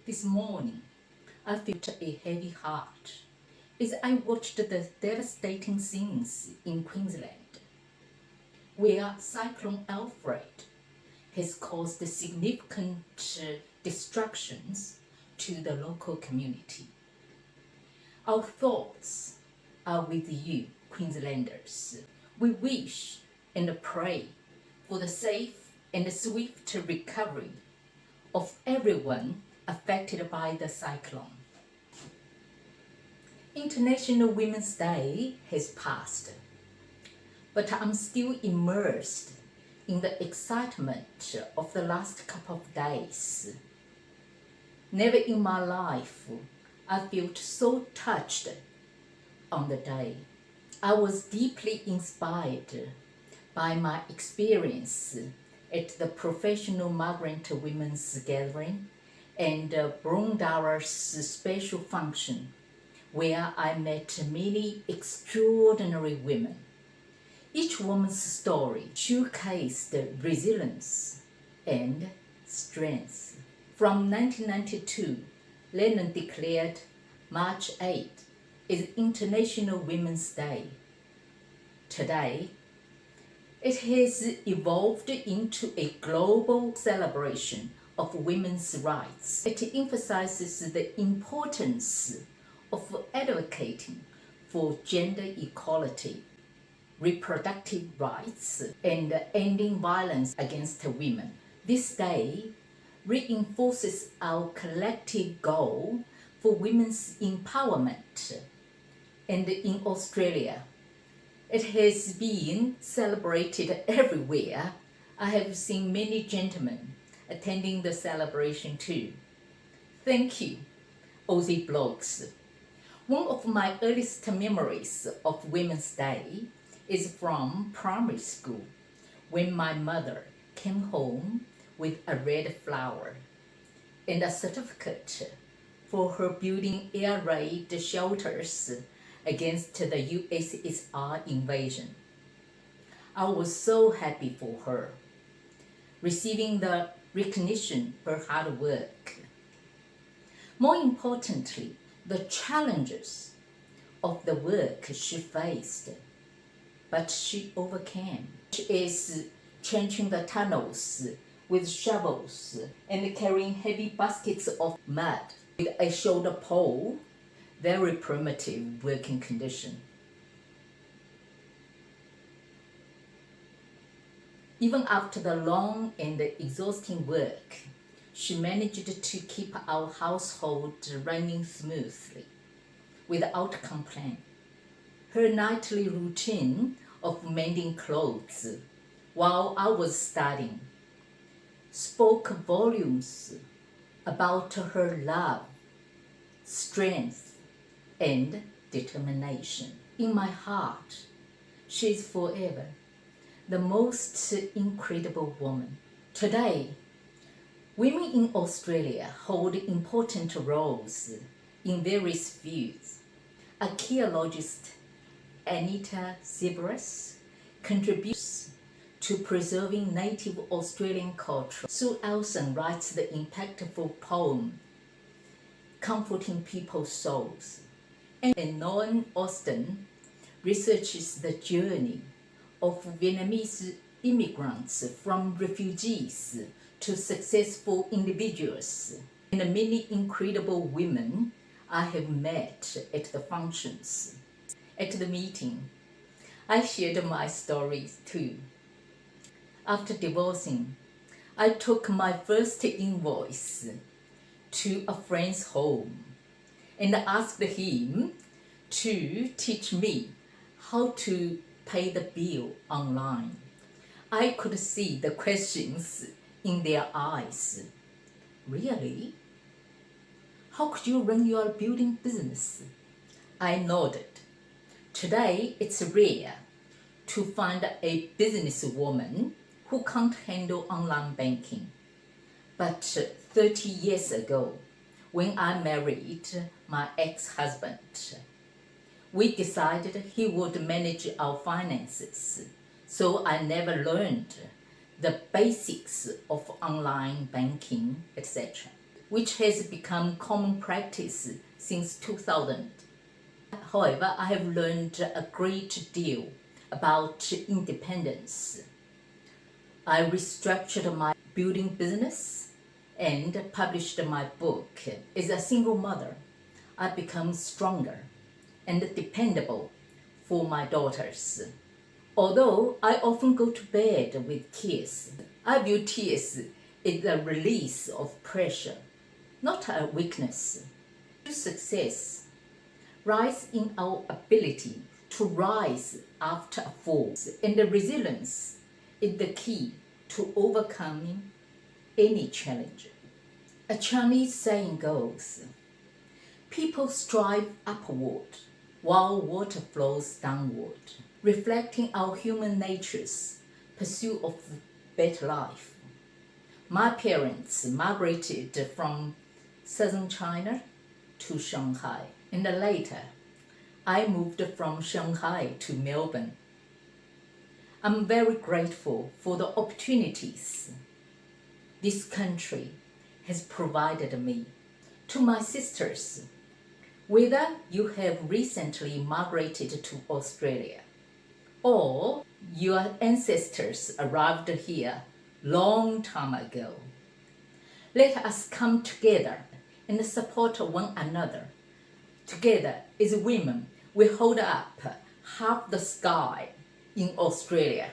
This morning, I felt a heavy heart as I watched the devastating scenes in Queensland, where Cyclone Alfred has caused significant destructions to the local community. Our thoughts are with you, Queenslanders. We wish and pray for the safe and swift recovery of everyone affected by the cyclone. International Women's Day has passed, but I'm still immersed in the excitement of the last couple of days. Never in my life I felt so touched on the day. I was deeply inspired by my experience at the Professional Migrant Women's Gathering and Boroondara's special function, where I met many extraordinary women. Each woman's story showcased resilience and strength. From 1992, Lenin declared March 8 as International Women's Day. Today, it has evolved into a global celebration of women's rights. It emphasizes the importance of advocating for gender equality, reproductive rights, and ending violence against women. This day reinforces our collective goal for women's empowerment. And in Australia, it has been celebrated everywhere. I have seen many gentlemen attending the celebration too. Thank you, Aussie blogs. One of my earliest memories of Women's Day is from primary school, when my mother came home with a red flower and a certificate for her building air raid shelters against the USSR invasion. I was so happy for her, receiving the recognition for hard work. More importantly, the challenges of the work she faced, but she overcame. She is trenching the tunnels with shovels and carrying heavy baskets of mud with a shoulder pole. Very primitive working condition. Even after the long and exhausting work, she managed to keep our household running smoothly, without complaint. Her nightly routine of mending clothes while I was studying spoke volumes about her love, strength, and determination. In my heart, she is forever the most incredible woman. Today, women in Australia hold important roles in various fields. Archaeologist Anita Zebras contributes to preserving native Australian culture. Sue Elson writes the impactful poem Comforting People's Souls. And Noan Austin researches the journey of Vietnamese immigrants from refugees to successful individuals, and the many incredible women I have met at the functions. At the meeting, I shared my stories too. After divorcing, I took my first invoice to a friend's home and asked him to teach me how to pay the bill online. I could see the questions in their eyes. Really? How could you run your building business? I nodded. Today, it's rare to find a businesswoman who can't handle online banking. But 30 years ago, when I married my ex-husband, we decided he would manage our finances, so I never learned the basics of online banking, etc. which has become common practice since 2000. However, I have learned a great deal about independence. I restructured my building business and published my book. As a single mother, I become stronger and dependable for my daughters. Although I often go to bed with tears, I view tears as a release of pressure, not a weakness. Success lies in our ability to rise after a fall, and the resilience is the key to overcoming any challenge. A Chinese saying goes, people strive upward while water flows downward, reflecting our human nature's pursuit of better life. My parents migrated from southern China to Shanghai, and later I moved from Shanghai to Melbourne. I'm very grateful for the opportunities this country has provided me. To my sisters, whether you have recently migrated to Australia or your ancestors arrived here long time ago, let us come together and support one another. Together as women, we hold up half the sky in Australia.